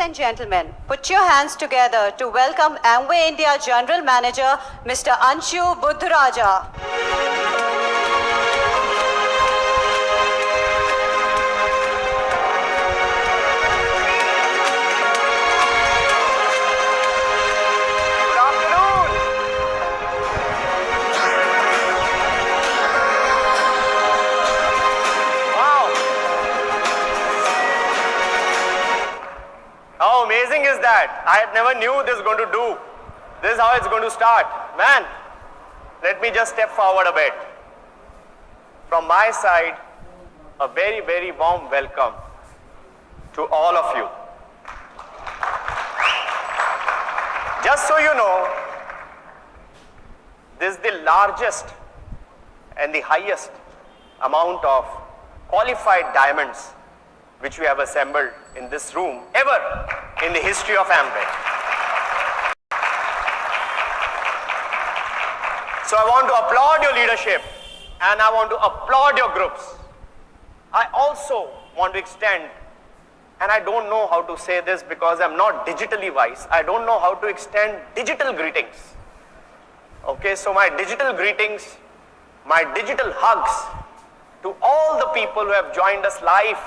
and gentlemen, put your hands together to welcome Amway India General Manager, Mr. Anshu Buddharaja. How amazing is that? I never knew this was going to do. This is how it's going to start. Man, let me just step forward a bit. From my side, a very, very warm welcome to all of you. Just so you know, this is the largest and the highest amount of qualified diamonds which we have assembled in this room ever in the history of Amway. So I want to applaud your leadership and I want to applaud your groups. I also want to extend, and I don't know how to say this because I'm not digitally wise, I don't know how to extend digital greetings. Okay, so my digital greetings, my digital hugs to all the people who have joined us live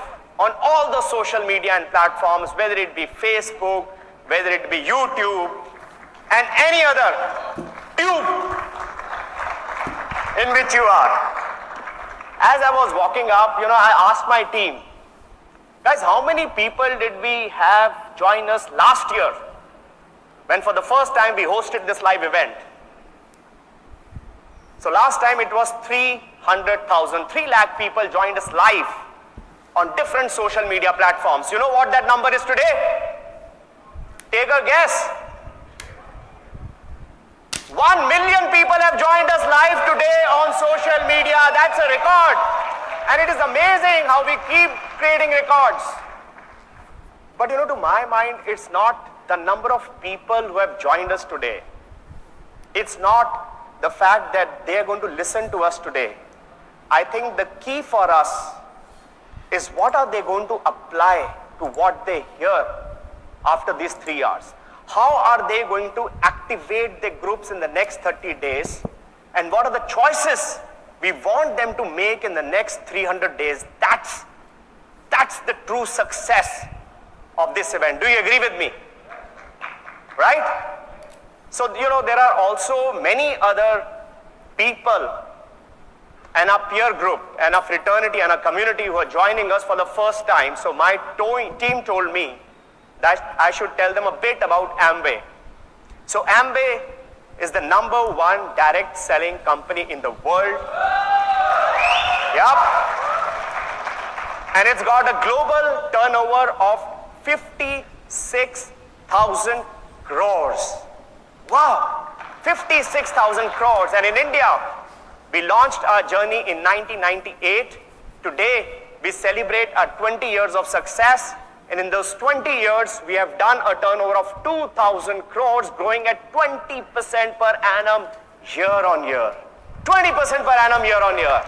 on all the social media and platforms, whether it be Facebook, whether it be YouTube, and any other tube in which you are. As I was walking up, I asked my team, guys, how many people did we have join us last year when for the first time we hosted this live event? So last time it was 300,000, 3 lakh people joined us live on different social media platforms. You know what that number is today? Take a guess. 1 million people have joined us live today on social media. That's a record. And it is amazing how we keep creating records. But to my mind, it's not the number of people who have joined us today. It's not the fact that they are going to listen to us today. I think the key for us is what are they going to apply to what they hear after these 3 hours? How are they going to activate the groups in the next 30 days? And what are the choices we want them to make in the next 300 days? That's the true success of this event. Do you agree with me? Right? So, there are also many other people and a peer group and a fraternity and a community who are joining us for the first time. So my team told me that I should tell them a bit about Amway. So Amway is the #1 direct selling company in the world. Yep. And it's got a global turnover of 56,000 crores. Wow, 56,000 crores. And in India, we launched our journey in 1998. Today, we celebrate our 20 years of success. And in those 20 years, we have done a turnover of 2,000 crores, growing at 20% per annum year on year. 20% per annum year on year.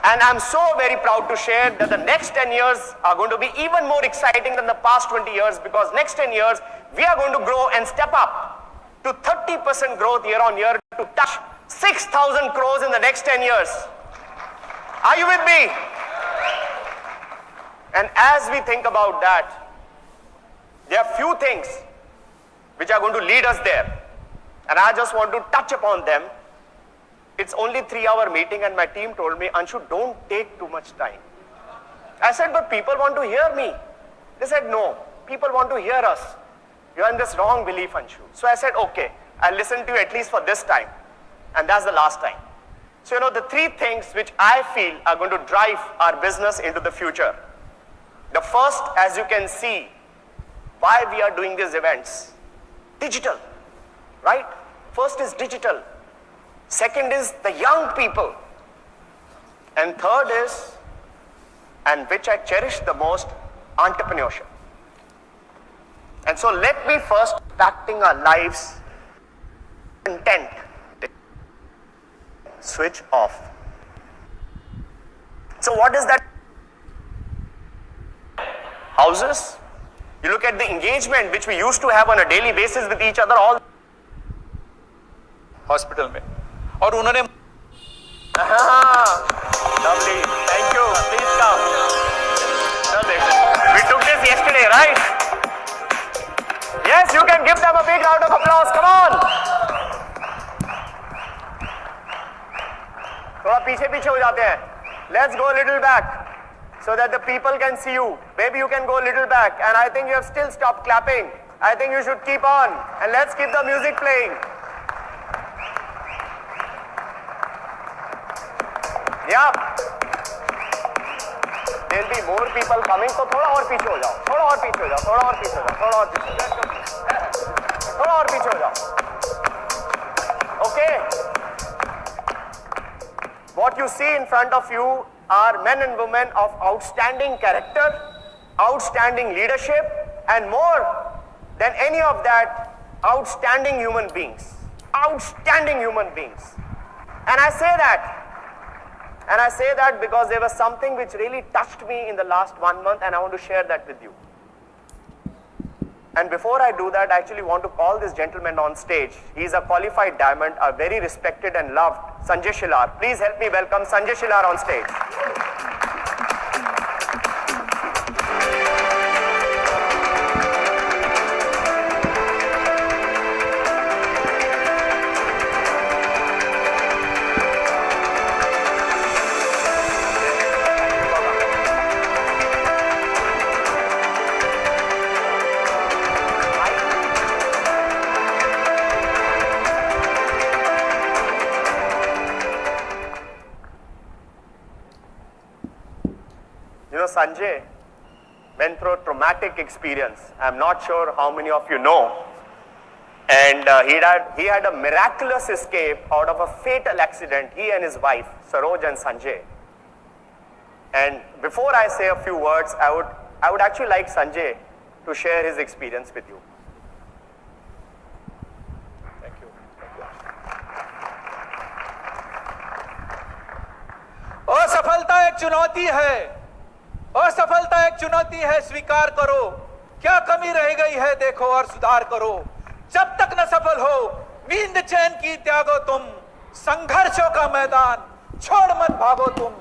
And I'm so very proud to share that the next 10 years are going to be even more exciting than the past 20 years, because next 10 years, we are going to grow and step up to 30% growth year on year to touch 6,000 crores in the next 10 years. Are you with me? And as we think about that, there are few things which are going to lead us there. And I just want to touch upon them. It's only 3-hour meeting and my team told me, Anshu, don't take too much time. I said, but people want to hear me. They said, no, people want to hear us. You're in this wrong belief, Anshu. So I said, okay, I'll listen to you at least for this time. And that's the last time. So, the 3 things which I feel are going to drive our business into the future. The first, as you can see, why we are doing these events. Digital, right? First is digital. Second is the young people. And third is, and which I cherish the most, entrepreneurship. And so let me first impacting our lives, intent. Switch off. So what is that? Houses, You look at the engagement which we used to have on a daily basis with each other all hospital में, और उन्होंने lovely. Thank you. Please come. We took this yesterday, right? Yes, you can give them a big round of applause. Come on. थोड़ा पीछे पीछे हो जाते हैं. Let's go a little back so that the people can see you. Maybe you can go a little back, and I think you have still stopped clapping. I think you should keep on, and let's keep the music playing. Yeah. There'll be more people coming, so थोड़ा और पीछे हो जाओ, थोड़ा और पीछे हो जाओ, थोड़ा और पीछे हो जाओ, थोड़ा और पीछे हो जाओ, थोड़ा और पीछे हो जाओ. Okay. What you see in front of you are men and women of outstanding character, outstanding leadership, and more than any of that, outstanding human beings. Outstanding human beings. And I say that because there was something which really touched me in the last 1 month, and I want to share that with you. And before I do that, I actually want to call this gentleman on stage. He is a qualified diamond, a very respected and loved Sanjay Shilar. Please help me welcome Sanjay Shilar on stage. Sanjay went through a traumatic experience. I'm not sure how many of you know. And he had a miraculous escape out of a fatal accident, he and his wife, Saroj and Sanjay. And before I say a few words, I would actually like Sanjay to share his experience with you. Thank you. असफलता एक चुनौती है, असफलता एक चुनौती है, स्वीकार करो, क्या कमी रह गई है देखो और सुधार करो. जब तक न सफल हो नींद चैन की त्यागो तुम, संघर्षों का मैदान छोड़ मत भागो तुम.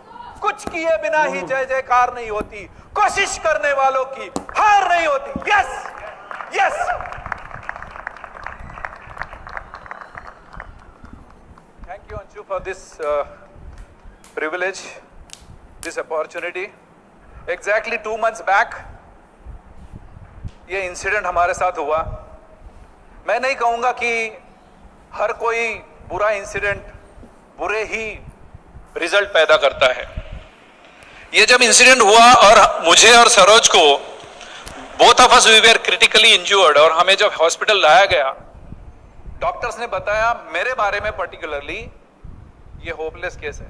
कुछ किए बिना ही जय जयकार नहीं होती, कोशिश करने वालों की हार नहीं होती. Yes yes. Thank you Anshu for this privilege, this opportunity. Exactly 2 months back ये इंसिडेंट हमारे साथ हुआ. मैं नहीं कहूंगा कि हर कोई बुरा इंसिडेंट बुरे ही रिजल्ट पैदा करता है. ये जब इंसिडेंट हुआ और मुझे और सरोज को, both of us we were critically injured, और हमें जब हॉस्पिटल लाया गया, डॉक्टर्स ने बताया मेरे बारे में पर्टिकुलरली ये होपलेस केस है,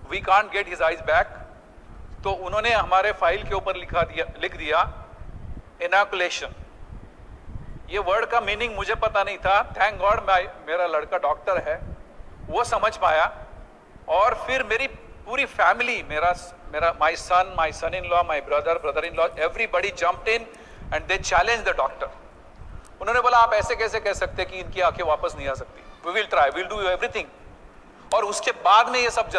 we can't get his eyes back. तो उन्होंने हमारे फाइल के ऊपर लिख दिया इनॉकुलेशन. ये वर्ड का मीनिंग मुझे पता नहीं था. थैंक गॉड मेरा लड़का डॉक्टर है, वो समझ पाया. और फिर मेरी पूरी family, my son in law, my brother in law, everybody jumped in and they challenge the doctor. उन्होंने बोला आप ऐसे कैसे कह सकते कि इनकी आंखें वापस नहीं आ सकती, we will try, we will do everything. और उसके बाद में ये सब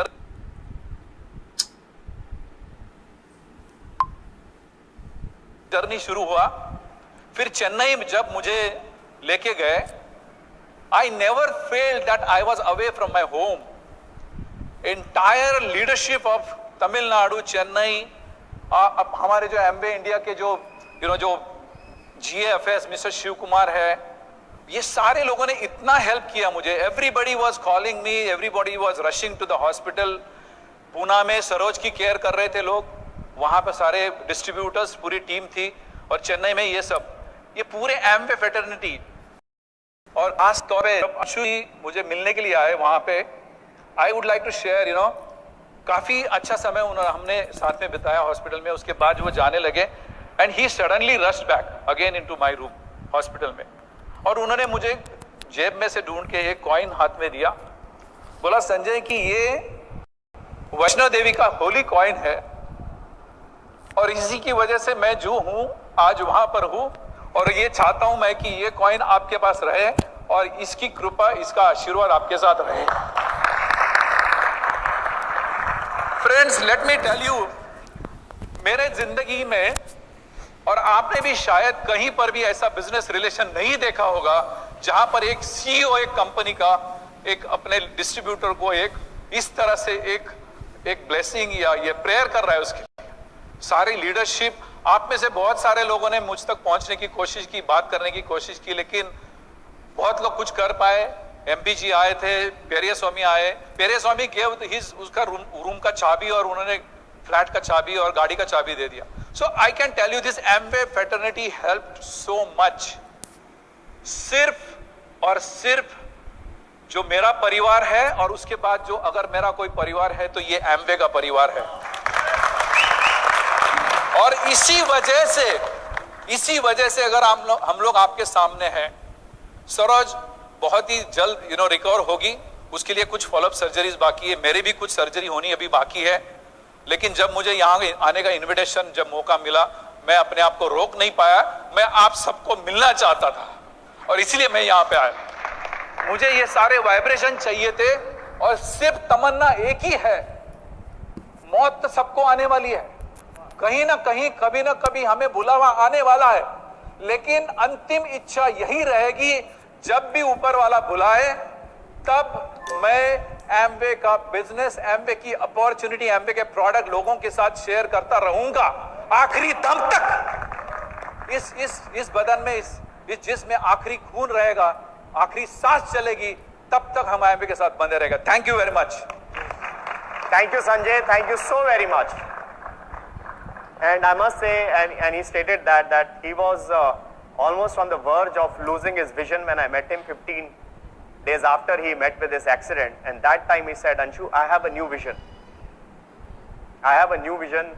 जर्नी शुरू हुआ. फिर चेन्नई में जब मुझे लेके गए, I never felt that I was away from my home. Entire leadership of Tamil Nadu, Chennai, हमारे जो एमबे इंडिया के जो जो GAFS मिस्टर शिव कुमार है, ये सारे लोगों ने इतना हेल्प किया मुझे. Everybody was calling me, everybody was rushing to the hospital. Poona में सरोज की केयर कर रहे थे लोग, वहां पे सारे डिस्ट्रीब्यूटर्स, पूरी टीम थी. और चेन्नई में ये पूरे एमवे फ्रेटर्निटी. और खास तौर पे जब अंशु मुझे मिलने के लिए आए वहां पे, I would like to share काफी अच्छा समय हमने साथ में बिताया हॉस्पिटल में. उसके बाद वो जाने लगे and he suddenly rushed back again into my room hospital में. और उन्होंने मुझे जेब में से ढूंढ के एक कॉइन हाथ में दिया, बोला संजय कि ये वैष्णो देवी का होली कॉइन है और इसी की वजह से मैं जो हूं आज वहां पर हूं और ये चाहता हूं मैं कि ये कॉइन आपके पास रहे और इसकी कृपा, इसका आशीर्वाद आपके साथ रहे। Friends, let me tell you, मेरे जिंदगी में और आपने भी शायद कहीं पर भी ऐसा बिजनेस रिलेशन नहीं देखा होगा जहां पर एक सीईओ एक कंपनी का एक अपने डिस्ट्रीब्यूटर को एक इस तरह से एक ब्लेसिंग या ये प्रेयर कर रहा है उसके लिए। सारी लीडरशिप, आप में से बहुत सारे लोगों ने मुझ तक पहुंचने की कोशिश की, बात करने की कोशिश की, लेकिन बहुत लोग कुछ कर पाए। एमपी जी आए थे, पेरिया स्वामी आए, पेरिया स्वामी गेव हिज उसका रूम का चाबी और उन्होंने फ्लैट का चाबी और गाड़ी का चाबी दे दिया। So I can tell you this Amway fraternity helped so much. सिर्फ और सिर्फ जो मेरा परिवार है और उसके बाद जो अगर मेरा कोई परिवार है तो ये एमवे का परिवार है। और इसी वजह से अगर हम लोग आपके सामने हैं, सरोज बहुत ही जल्द रिकवर होगी, उसके लिए कुछ फॉलोअप सर्जरीज बाकी है, मेरे भी कुछ सर्जरी होनी अभी बाकी है। लेकिन जब मुझे यहाँ आने का इनविटेशन जब मौका मिला, मैं अपने आप को रोक नहीं पाया, मैं आप सबको मिलना चाहता था और इसीलिए मैं यहाँ पे आया। मुझे ये सारे वाइब्रेशन चाहिए थे और सिर्फ तमन्ना एक ही है, मौत तो सबको आने वाली है, कहीं ना कहीं कभी ना कभी हमें बुलावा आने वाला है, लेकिन अंतिम इच्छा यही रहेगी जब भी ऊपर वाला बुलाए तब मैं एमवे का बिजनेस, एमवे की अपॉर्चुनिटी, एमवे के प्रोडक्ट लोगों के साथ शेयर करता रहूंगा आखिरी दम तक। इस बदन में, इस जिस्म में आखिरी खून रहेगा, आखिरी सांस चलेगी, तब तक हम एमवे के साथ बंधे रहेगा। Thank you very much. Thank you, Sanjay. Thank you so very much. And I must say, and he stated that he was almost on the verge of losing his vision when I met him 15 days after he met with this accident. And that time he said, Anshu, I have a new vision. I have a new vision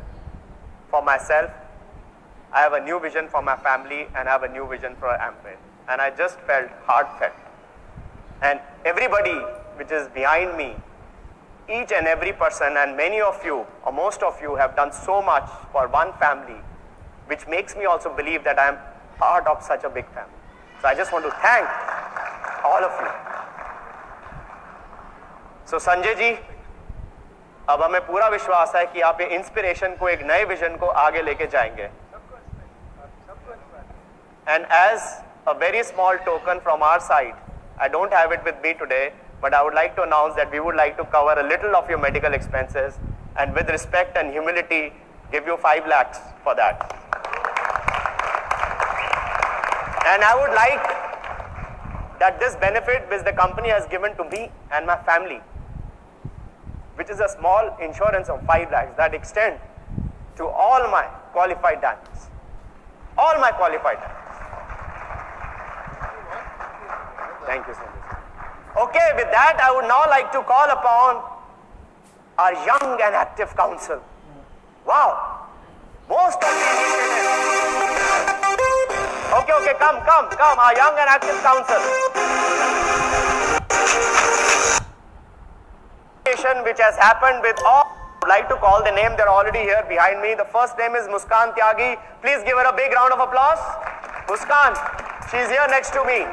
for myself. I have a new vision for my family, and I have a new vision for Amway. And I just felt heartfelt. And everybody which is behind me, each and every person, and many of you, or most of you, have done so much for one family, which makes me also believe that I am part of such a big family. So I just want to thank all of you. So Sanjay ji, अब हमें पूरा विश्वास है कि आप ये inspiration को, एक नए विजन को आगे लेके जाएंगे. And as a very small token from our side, I don't have it with me today, but I would like to announce that we would like to cover a little of your medical expenses, and with respect and humility, give you 5 lakhs for that. And I would like that this benefit which the company has given to me and my family, which is a small insurance of 5 lakhs, that extend to all my qualified diamonds. All my qualified diamonds. Thank you so much. Okay, with that, I would now like to call upon our young and active council. Wow, most of the Okay, come, our young and active council. Which has happened with all. I would like to call the name, they're already here behind me. The first name is Muskan Tyagi. Please give her a big round of applause. Muskan, she's here next to me.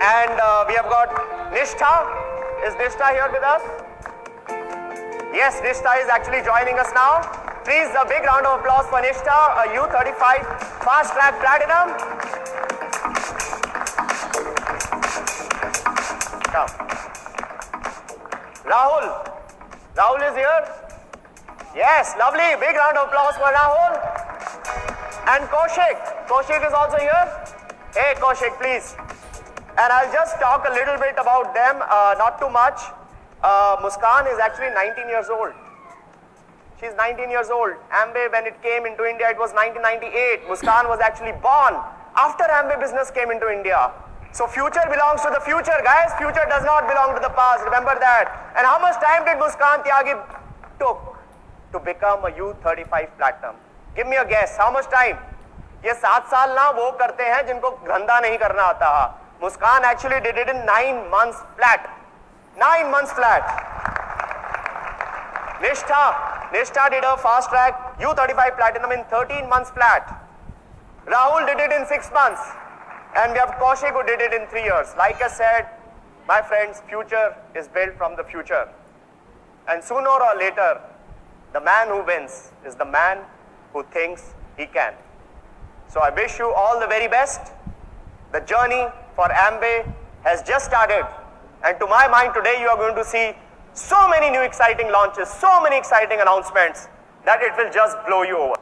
And we have got Nishtha. Is Nishtha here with us? Yes, Nishtha is actually joining us now. Please, a big round of applause for Nishtha, a U35 Fast Track Platinum. Come. Rahul is here. Yes, lovely. Big round of applause for Rahul. And Kaushik is also here. Hey, Kaushik, please. And I'll just talk a little bit about them, not too much. Muskan is actually 19 years old. She's 19 years old. Amway, when it came into India, it was 1998. Muskan was actually born after Amway business came into India. So future belongs to the future, guys. Future does not belong to the past. Remember that. And how much time did Muskan Tyagi took to become a U35 Platinum? Give me a guess. How much time? ये 7 साल ना वो करते हैं जिनको धंधा नहीं करना आता है. Muskan actually did it in 9 months flat. 9 months flat. Nishtha, Nishta did a fast track U35 Platinum in 13 months flat. Rahul did it in 6 months. And we have Kaushik who did it in 3 years. Like I said, my friends, future is built from the future. And sooner or later, the man who wins is the man who thinks he can. So I wish you all the very best. The journey for Amway has just started. And to my mind today, you are going to see so many new exciting launches, so many exciting announcements that it will just blow you over.